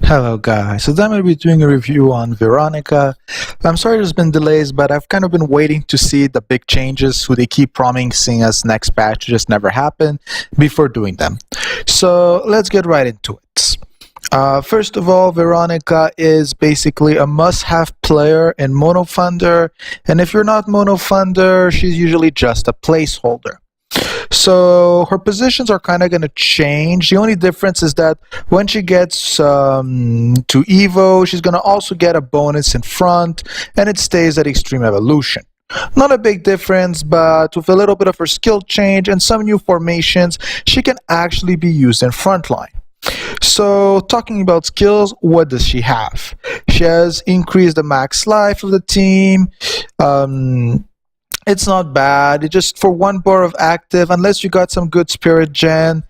Hello guys, so I'm going to be doing a review on Veronica. I'm sorry there's been delays, but I've kind of been waiting to see the big changes who they keep promising us next patch just never happen before doing them. So let's get right into it. First of all, Veronica is basically a must-have player in Mono Thunder, and if you're not Mono Thunder, she's usually just a placeholder. So her positions are kind of going to change. The only difference is that when she gets to Evo, she's going to also get a bonus in front, and it stays at Extreme Evolution. Not a big difference, but with a little bit of her skill change and some new formations, she can actually be used in frontline. So talking about skills, what does she have? She has increased the max life of the team. It's not bad. It just for 1 bar of active, unless you got some good spirit gen,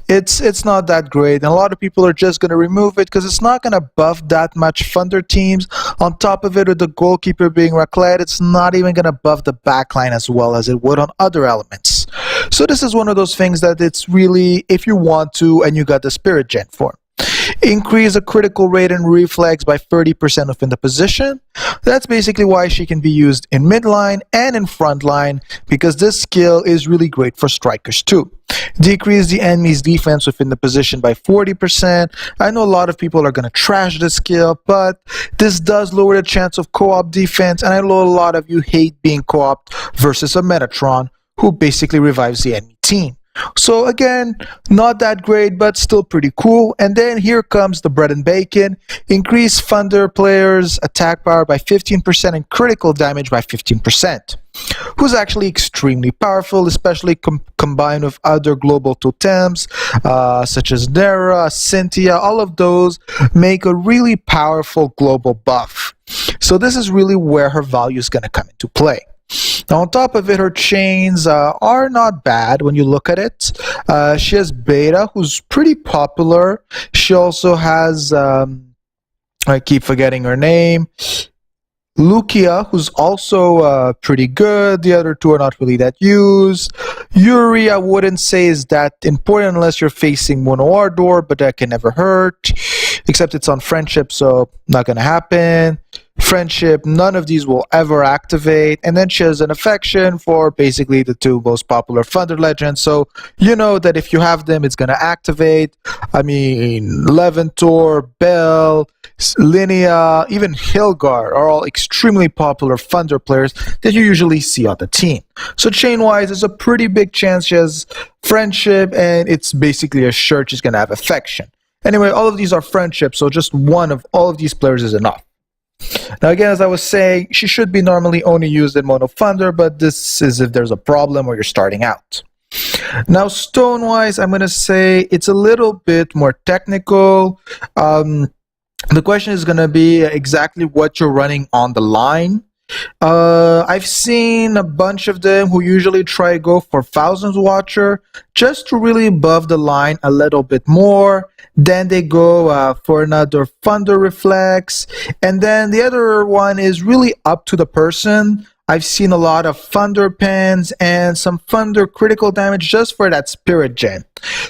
it's not that great. And a lot of people are just going to remove it because it's not going to buff that much Thunder teams. On top of it, with the goalkeeper being Raclette, it's not even going to buff the backline as well as it would on other elements. So this is one of those things that it's really, if you want to and you got the spirit gen for. Increase the critical rate and reflex by 30% within the position. That's basically why she can be used in midline and in frontline, because this skill is really great for strikers too. Decrease the enemy's defense within the position by 40%. I know a lot of people are going to trash this skill, but this does lower the chance of co-op defense, and I know a lot of you hate being co-opted versus a Metatron who basically revives the enemy team. So again, not that great, but still pretty cool. And then here comes the bread and bacon. Increase Thunder players' attack power by 15% and critical damage by 15%. Who's actually extremely powerful, especially combined with other global totems, such as Nera, Cynthia. All of those make a really powerful global buff. So this is really where her value is going to come into play. Now, on top of it, her chains are not bad when you look at it. She has Beta, who's pretty popular. She also has, I keep forgetting her name, Lukia, who's also pretty good. The other two are not really that used. Yuri, I wouldn't say is that important unless you're facing Mono Ardor, but that can never hurt. Except it's on Friendship, so not going to happen. Friendship, none of these will ever activate. And then she has an affection for basically the two most popular Thunder Legends. So you know that if you have them, it's going to activate. I mean, Leventor, Bell, Linnea, even Hilgar are all extremely popular Thunder players that you usually see on the team. So chain-wise, there's a pretty big chance she has Friendship, and it's basically a shirt she's going to have affection. Anyway, all of these are Friendship, so just one of all of these players is enough. Now again, as I was saying, she should be normally only used in Mono Thunder, but this is if there's a problem or you're starting out. Now stone-wise, I'm going to say it's a little bit more technical. The question is going to be exactly what you're running on the line. I've seen a bunch of them who usually try to go for Thousands Watcher just to really buff the line a little bit more. Then they go for another Thunder Reflex, and then the other one is really up to the person. I've seen a lot of Thunder Pens and some Thunder critical damage just for that Spirit Gen.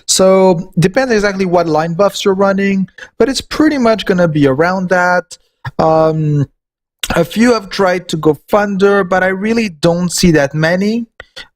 So depends exactly what line buffs you're running, but it's pretty much gonna be around that. A few have tried to go Thunder, but I really don't see that many.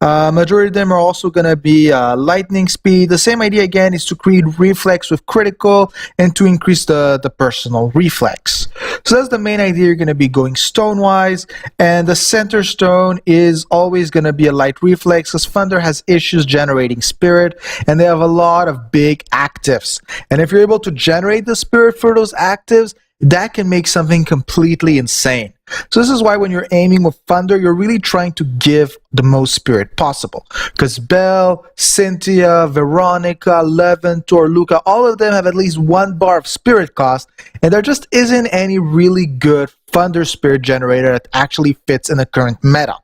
Majority of them are also going to be lightning speed. The same idea again is to create reflex with critical and to increase the personal reflex. So that's the main idea. You're going to be going stone wise, and the center stone is always going to be a light reflex because Thunder has issues generating spirit, and they have a lot of big actives. And if you're able to generate the spirit for those actives, that can make something completely insane. So this is why when you're aiming with Thunder, you're really trying to give the most spirit possible. Because Belle, Cynthia, Veronica, Leventor, Luca, all of them have at least 1 bar of spirit cost, and there just isn't any really good Thunder spirit generator that actually fits in the current meta.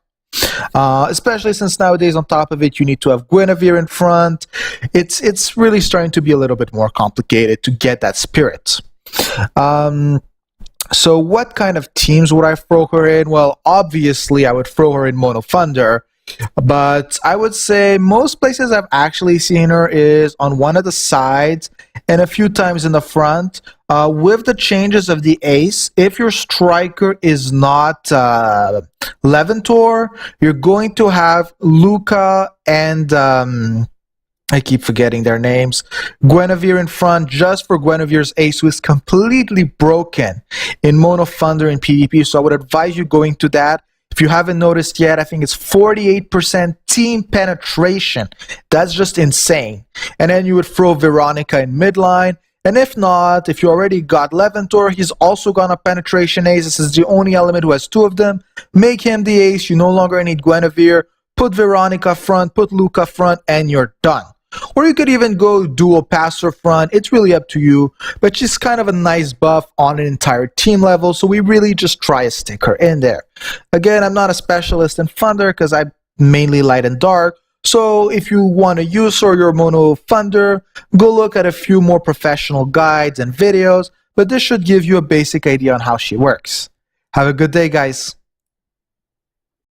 Especially since nowadays on top of it you need to have Guinevere in front. It's really starting to be a little bit more complicated to get that spirit. So what kind of teams would I throw her in? Well, obviously I would throw her in Mono Thunder, but I would say most places I've actually seen her is on one of the sides and a few times in the front. With the changes of the ace, if your striker is not Leventor, you're going to have Luca and I keep forgetting their names. Guinevere in front, just for Guinevere's ace, who is completely broken in Mono Thunder and PvP. So I would advise you going to that. If you haven't noticed yet, I think it's 48% team penetration. That's just insane. And then you would throw Veronica in midline. And if not, if you already got Leventor, he's also gonna penetration ace. This is the only element who has two of them. Make him the ace. You no longer need Guinevere. Put Veronica front, put Luca front, and you're done. Or you could even go dual passer front. It's really up to you. But she's kind of a nice buff on an entire team level. So we really just try to stick her in there. Again, I'm not a specialist in Thunder because I mainly light and dark. So if you want to use her your Mono Thunder, go look at a few more professional guides and videos. But this should give you a basic idea on how she works. Have a good day, guys.